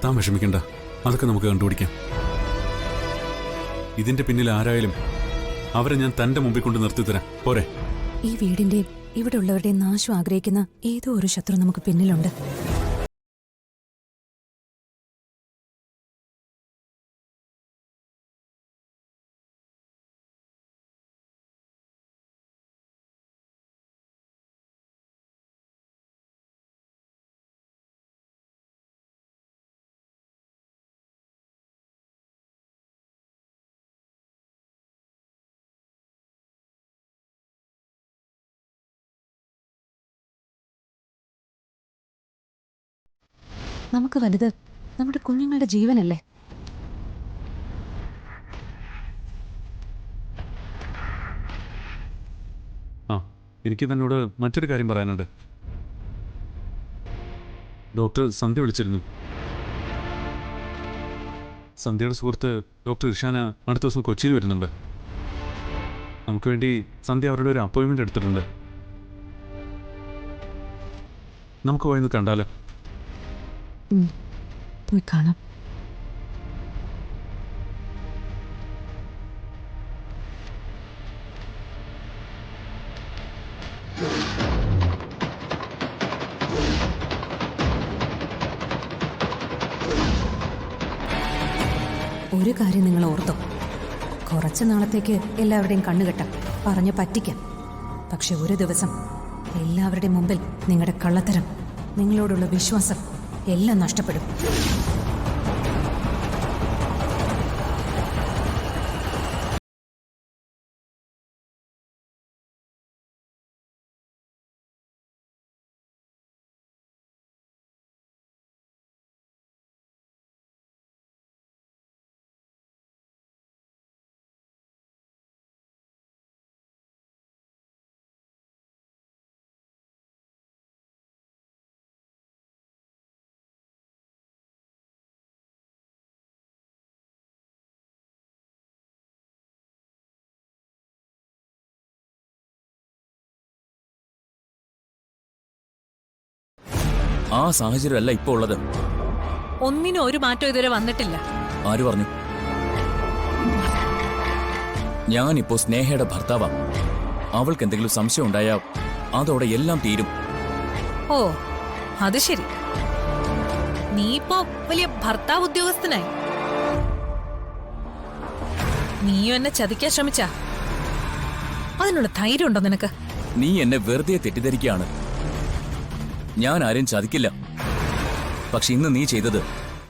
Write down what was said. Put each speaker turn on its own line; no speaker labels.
താൻ വിഷമിക്കണ്ട, അതൊക്കെ നമുക്ക് കണ്ടുപിടിക്കാം. ഇതിന്റെ പിന്നിൽ ആരായാലും അവരെ ഞാൻ തന്റെ മുമ്പിൽ കൊണ്ട് നിർത്തിത്തരാം, പോരെ?
ഈ വീടിന്റെയും ഇവിടെ ഉള്ളവരുടെയും നാശം ആഗ്രഹിക്കുന്ന ഏതോ ഒരു ശത്രു നമുക്ക് പിന്നിലുണ്ട്. നമുക്ക് വലുത് നമ്മുടെ കുഞ്ഞുങ്ങളുടെ ജീവനല്ലേ?
എനിക്ക് തന്നോട് മറ്റൊരു കാര്യം പറയാനുണ്ട്. ഡോക്ടർ സന്ധ്യ വിളിച്ചിരുന്നു. സന്ധ്യയുടെ സുഹൃത്ത് ഡോക്ടർ ഇർഷാന അടുത്ത ദിവസം കൊച്ചിയിൽ വരുന്നുണ്ട്. നമുക്ക് വേണ്ടി സന്ധ്യ അവരുടെ ഒരു അപ്പോയിൻമെന്റ് എടുത്തിട്ടുണ്ട്. നമുക്ക് പോയി കണ്ടാലോ?
പോയി കാണാം. ഒരു കാര്യം നിങ്ങൾ ഓർത്തോ, കുറച്ച് നാളത്തേക്ക് എല്ലാവരുടെയും കണ്ണുകെട്ടാം, പറഞ്ഞ് പറ്റിക്കാം. പക്ഷെ ഒരു ദിവസം എല്ലാവരുടെയും മുമ്പിൽ നിങ്ങളുടെ കള്ളത്തരം, നിങ്ങളോടുള്ള വിശ്വാസം എല്ലാം നഷ്ടപ്പെടും.
ആ സാഹചര്യമല്ല ഇപ്പൊ ഉള്ളത്.
ഒന്നിനും ഒരു മാറ്റം ഇതുവരെ വന്നിട്ടില്ല.
ആര് പറഞ്ഞു? ഞാനിപ്പോ സ്നേഹയുടെ ഭർത്താവാ. അവൾക്ക് എന്തെങ്കിലും സംശയം ഉണ്ടായാ അതോടെ എല്ലാം തീരും.
ഓ, അത് ശരി. നീ ഇപ്പോ വലിയ ഭർത്താവ് ഉദ്യോഗസ്ഥനായി. നീയും എന്നെ ചതിക്കാൻ ശ്രമിച്ചാ? അതിനുള്ള ധൈര്യം ഉണ്ടോ നിനക്ക്?
നീ എന്നെ വെറുതെ തെറ്റിദ്ധരിക്കുകയാണ്. ഞാൻ ആരെയും ചതിക്കില്ല. പക്ഷെ ഇന്ന് നീ ചെയ്തത്